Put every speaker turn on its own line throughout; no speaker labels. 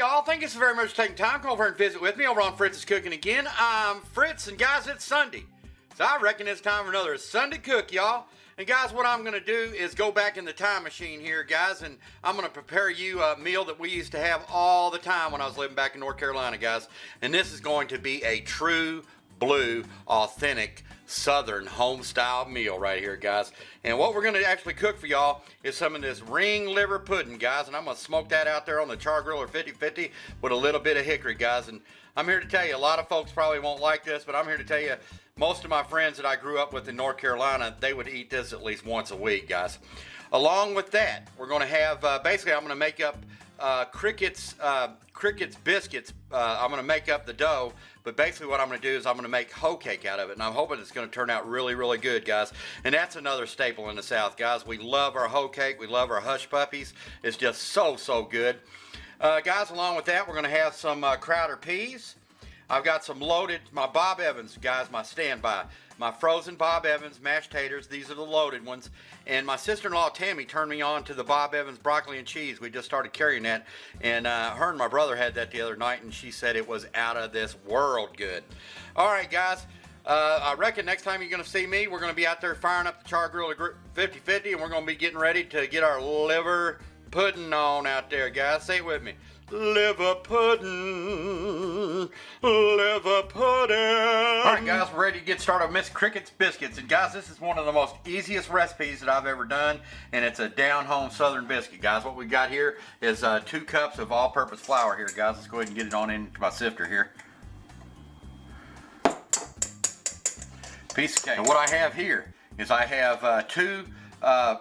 y'all. Thank you so very much for taking time. Come over and visit with me over on Fritz's Cooking again. I'm Fritz, and guys, it's Sunday. So I reckon it's time for another Sunday cook, y'all. And guys, what I'm going to do is go back in the time machine here, guys, and I'm going to prepare you a meal that we used to have all the time when I was living back in North Carolina, guys. And this is going to be a true blue, authentic, southern home-style meal right here, guys. And what we're going to actually cook for y'all is some of this ring liver pudding, guys. And I'm going to smoke that out there on the CharGriller 50/50 with a little bit of hickory, guys. And I'm here to tell you, a lot of folks probably won't like this, but I'm here to tell you, most of my friends that I grew up with in North Carolina, they would eat this at least once a week, guys. Along with that, we're going to have, basically I'm going to make up Cricket's biscuits. I'm going to make up the dough, but basically what I'm going to do is I'm going to make hoe cake out of it, and I'm hoping it's going to turn out really, really good, guys. And that's another staple in the South, guys. We love our hoe cake. We love our hush puppies. It's just so, so good. Guys, along with that, we're going to have some Crowder peas. I've got some loaded, my Bob Evans, guys, my standby. My frozen Bob Evans mashed taters. These are the loaded ones. And my sister-in-law, Tammy, turned me on to the Bob Evans broccoli and cheese. We just started carrying that. And her and my brother had that the other night, and she said it was out of this world good. All right, guys. I reckon next time you're going to see me, we're going to be out there firing up the CharGriller 50/50, and we're going to be getting ready to get our liver pudding on out there, guys. Say it with me. Liver pudding, liver pudding. All right, guys, we're ready to get started with Miss Cricket's biscuits. And guys, this is one of the most easiest recipes that I've ever done, and it's a down-home southern biscuit, guys. What we got here is 2 cups of all-purpose flour here, guys. Let's go ahead and get it on into my sifter here. Piece of cake. And what I have here is I have 2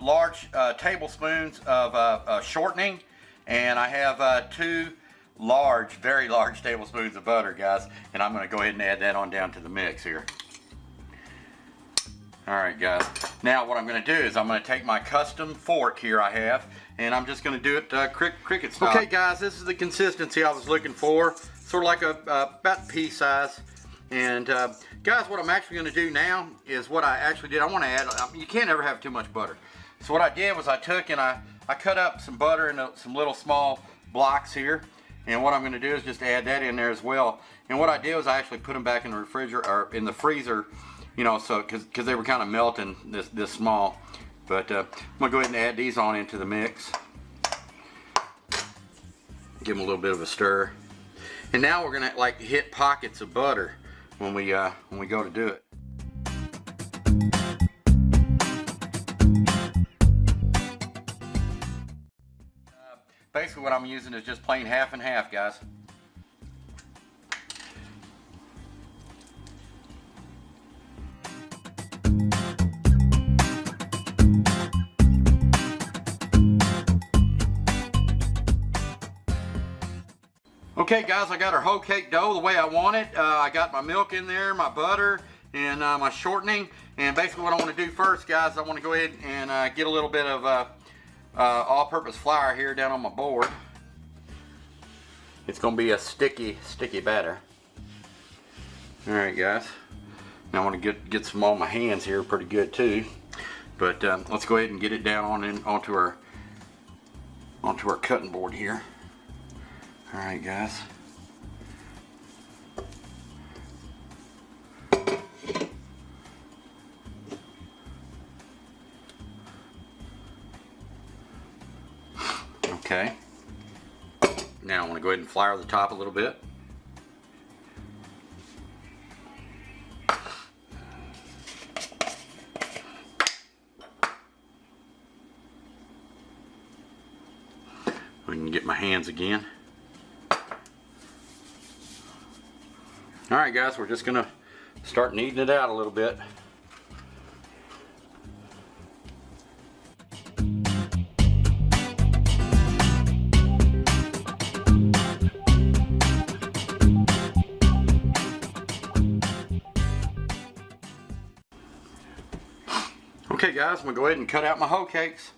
large tablespoons of shortening, and I have 2 large, very large tablespoons of butter, guys. And I'm going to go ahead and add that on down to the mix here. All right, guys. Now what I'm going to do is I'm going to take my custom fork here I have, and I'm just going to do it cricket style. Okay, guys, this is the consistency I was looking for. Sort of like about pea size. And guys, what I'm actually going to do now is what I actually did. I want to add, you can't ever have too much butter. So what I did was I took and I cut up some butter into some little small blocks here. And what I'm going to do is just add that in there as well. And what I did was I actually put them back in the refrigerator, or in the freezer, you know, so because they were kind of melting this small. But I'm going to go ahead and add these on into the mix. Give them a little bit of a stir. And now we're going to like hit pockets of butter when we go to do it. Basically what I'm using is just plain half and half, guys. Okay, guys, I got our hoe cake dough the way I want it. I got my milk in there, my butter, and my shortening. And basically what I want to do first, guys, I want to go ahead and get a little bit of all-purpose flour here down on my board. It's going to be a sticky batter. All right, guys. Now I want to get some on my hands here pretty good too. But let's go ahead and get it down onto our cutting board here. All right, guys. Okay. Now I want to go ahead and flour the top a little bit. We can get my hands again. All right, guys, we're just gonna start kneading it out a little bit. Okay, guys, I'm gonna go ahead and cut out my hoe cakes.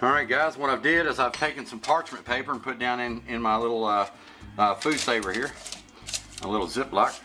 Alright, guys, what I've did is I've taken some parchment paper and put down in my little food saver here, a little Ziploc.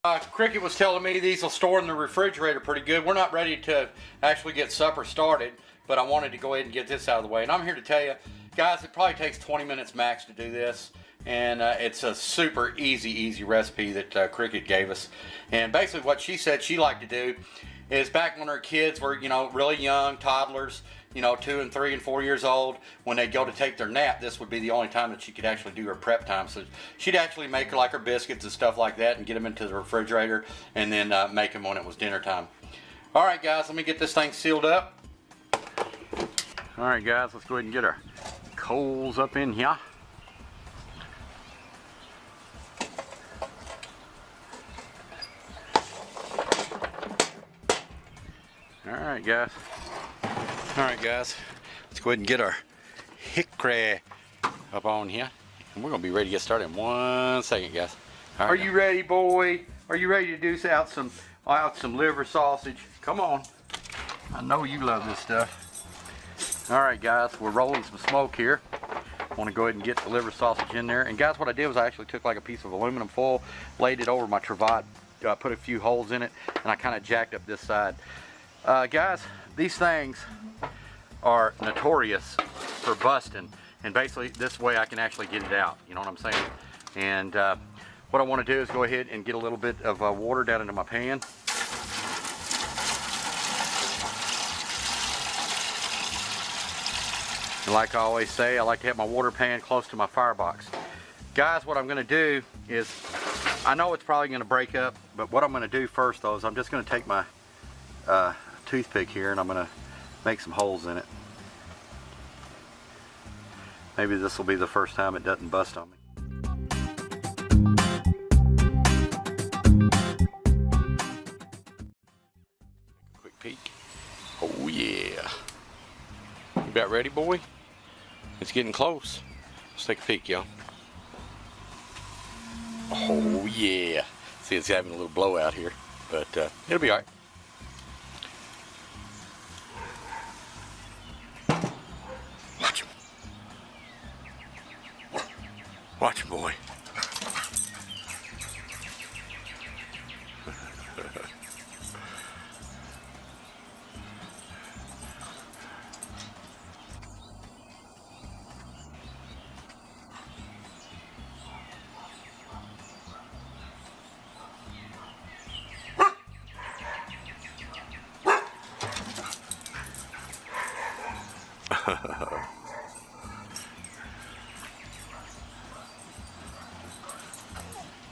Cricket was telling me these will store in the refrigerator pretty good. We're not ready to actually get supper started, but I wanted to go ahead and get this out of the way. And I'm here to tell you, guys, it probably takes 20 minutes max to do this. And it's a super easy recipe that Cricket gave us. And basically what she said she liked to do is back when her kids were, you know, really young, toddlers, you know, 2 and 3 and 4 years old, when they'd go to take their nap, this would be the only time that she could actually do her prep time. So she'd actually make like her biscuits and stuff like that and get them into the refrigerator and then make them when it was dinner time. All right, guys, let me get this thing sealed up. All right, guys, let's go ahead and get our coals up in here. Alright guys, let's go ahead and get our hickory up on here. And we're going to be ready to get started in 1 second, guys. Right, are you ready, boy? Are you ready to do out some liver sausage? Come on. I know you love this stuff. Alright guys, we're rolling some smoke here. I want to go ahead and get the liver sausage in there. And guys, what I did was I actually took like a piece of aluminum foil, laid it over my travat, put a few holes in it, and I kind of jacked up this side. Guys, these things are notorious for busting, and basically this way I can actually get it out, you know what I'm saying? And what I want to do is go ahead and get a little bit of water down into my pan. And like I always say, I like to have my water pan close to my firebox. Guys, what I'm going to do is, I know it's probably going to break up, but what I'm going to do first though is I'm just going to take my toothpick here and I'm going to make some holes in it. Maybe this will be the first time it doesn't bust on me. Quick peek. Oh yeah. You about ready, boy? It's getting close. Let's take a peek, y'all. Oh yeah. See, it's having a little blowout here, but it'll be all right. Watch him, boy.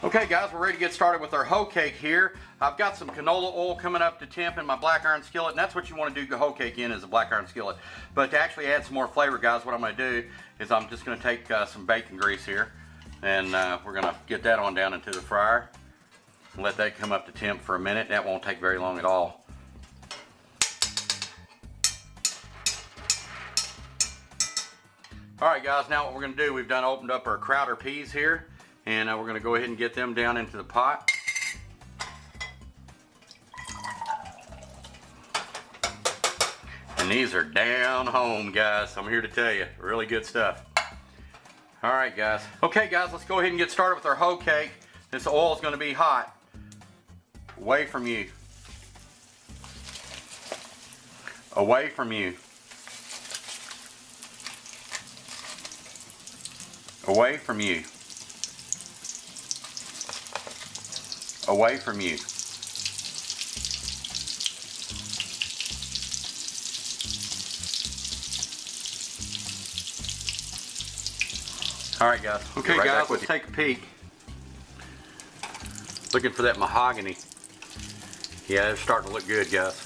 Okay guys, we're ready to get started with our hoe cake here. I've got some canola oil coming up to temp in my black iron skillet, and that's what you want to do the hoe cake in, is a black iron skillet. But to actually add some more flavor, guys, what I'm going to do is I'm just going to take some bacon grease here, and we're going to get that on down into the fryer and let that come up to temp for a minute. That won't take very long at all. Alright guys, now what we're going to do, we've opened up our Crowder peas here. And we're going to go ahead and get them down into the pot. And these are down home, guys. I'm here to tell you, really good stuff. All right, guys. Okay, guys, let's go ahead and get started with our hoe cake. This oil is going to be hot. Away from you. Away from you. Away from you. Away from you. All right, guys. Okay, right, guys, let's take a peek. Looking for that mahogany. Yeah, it's starting to look good, guys.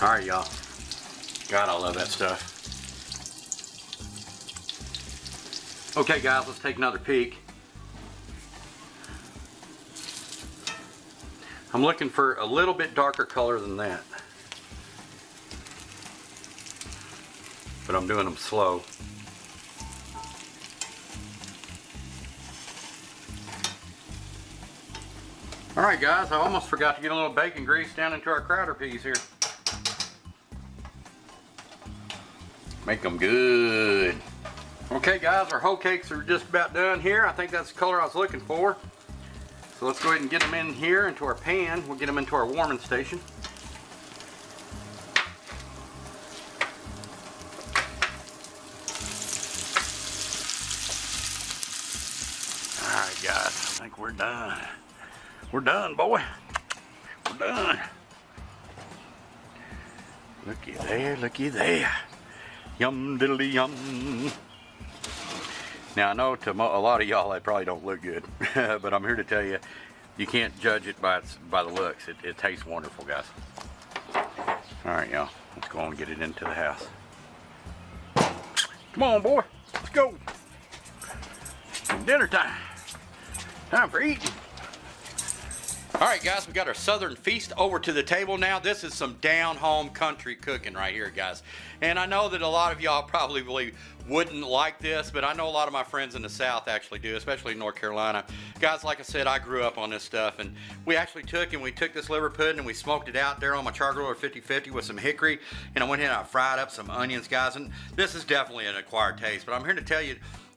All right, y'all. God, I love that stuff. Okay guys, let's take another peek. I'm looking for a little bit darker color than that, but I'm doing them slow. Alright guys, I almost forgot to get a little bacon grease down into our Crowder peas here. Make them good. Okay guys, our hoe cakes are just about done here. I think that's the color I was looking for. So let's go ahead and get them in here into our pan. We'll get them into our warming station. Alright guys, I think we're done. We're done, boy. We're done. Looky there, looky there. Yum diddly yum. Now I know to a lot of y'all they probably don't look good, but I'm here to tell you, you can't judge it by the looks. It tastes wonderful, guys. All right, y'all, let's go and get it into the house. Come on, boy, let's go. Dinner time. Time for eating. All right, guys, we got our Southern feast over to the table now. This is some down-home country cooking right here, guys. And I know that a lot of y'all probably wouldn't like this, but I know a lot of my friends in the South actually do, especially in North Carolina. Guys, like I said, I grew up on this stuff, and we actually took this liver pudding and we smoked it out there on my CharGriller 50/50 with some hickory, and I went in and I fried up some onions, guys, and this is definitely an acquired taste, but I'm here to tell you,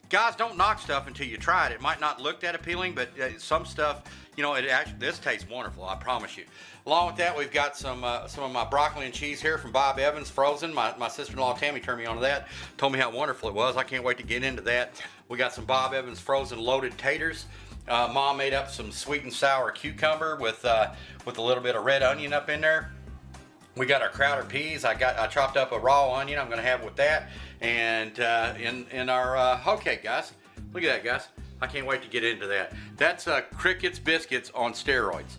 guys, don't knock stuff until you try it. It might not look that appealing, but some stuff, you know, this tastes wonderful, I promise you. Along with that, we've got some of my broccoli and cheese here from Bob Evans, frozen. My sister-in-law Tammy turned me on to that, told me how wonderful it was. I can't wait to get into that. We got some Bob Evans frozen loaded taters. Mom made up some sweet and sour cucumber with a little bit of red onion up in there. We got our Crowder peas. I chopped up a raw onion I'm gonna have with that, and in our hoe cake, guys. Look at that, guys. I can't wait to get into that. That's Cricket's biscuits on steroids.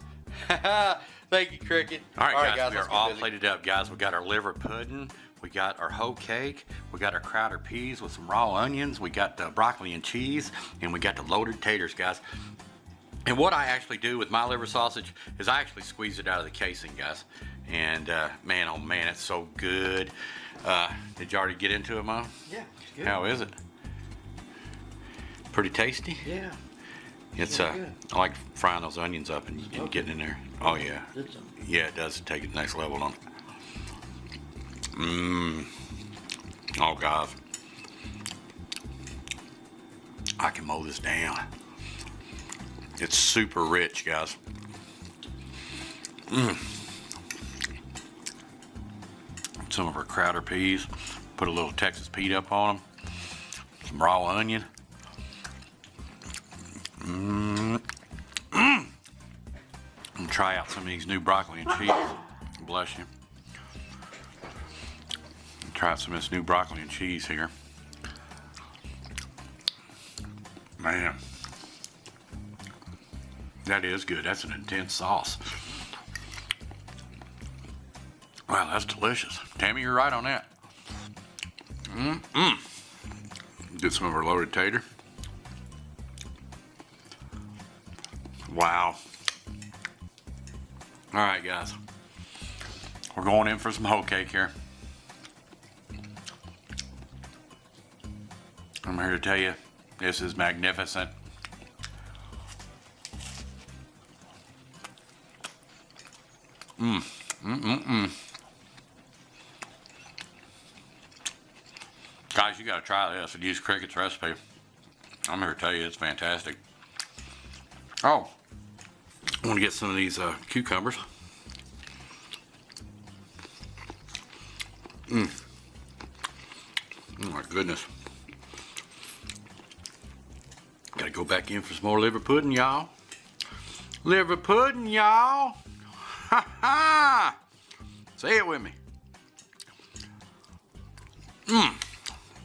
Thank you, Cricket. All right, guys, we are all plated up, guys. We got our liver pudding. We got our hoe cake. We got our Crowder peas with some raw onions. We got the broccoli and cheese, and we got the loaded taters, guys. And what I actually do with my liver sausage is I actually squeeze it out of the casing, guys. And man, oh man, it's so good. Did you already get into it, Mom?
Yeah, it's good.
How is it? Pretty tasty?
Yeah.
It's I like frying those onions up and getting in there. Oh yeah. Yeah, it does take it to the next level on it. Oh God. I can mow this down. It's super rich, guys. Some of our Crowder peas. Put a little Texas Pete up on them. Some raw onion. I'm gonna try out some of these new broccoli and cheese. Bless you. Try out some of this new broccoli and cheese here. Man, that is good. That's an intense sauce. Wow, that's delicious. Tammy, you're right on that. Get some of our loaded tater. Wow. All right, guys. We're going in for some hoe cake here. I'm here to tell you, this is magnificent. Guys, you gotta try this and use Cricket's recipe. I'm here to tell you, it's fantastic. Oh, I want to get some of these cucumbers. Oh my goodness. Gotta go back in for some more liver pudding, y'all. Liver pudding, y'all. Ha ha! Say it with me.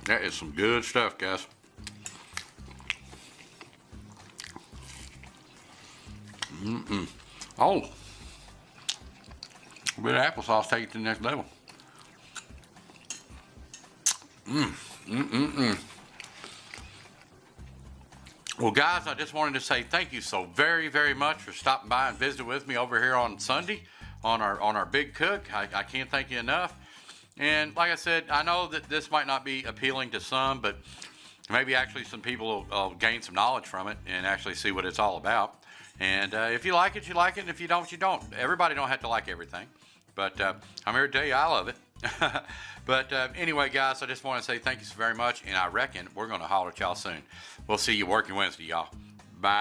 That is some good stuff, guys. Oh, a bit of applesauce take it to the next level. Well, guys, I just wanted to say thank you so very, very much for stopping by and visiting with me over here on Sunday on our big cook. I can't thank you enough. And like I said, I know that this might not be appealing to some, but maybe actually some people will gain some knowledge from it and actually see what it's all about. And if you like it, you like it. And if you don't, you don't. Everybody don't have to like everything. But I'm here to tell you I love it. But anyway, guys, I just want to say thank you so very much, and I reckon we're going to holler at y'all soon. We'll see you working Wednesday, y'all. Bye.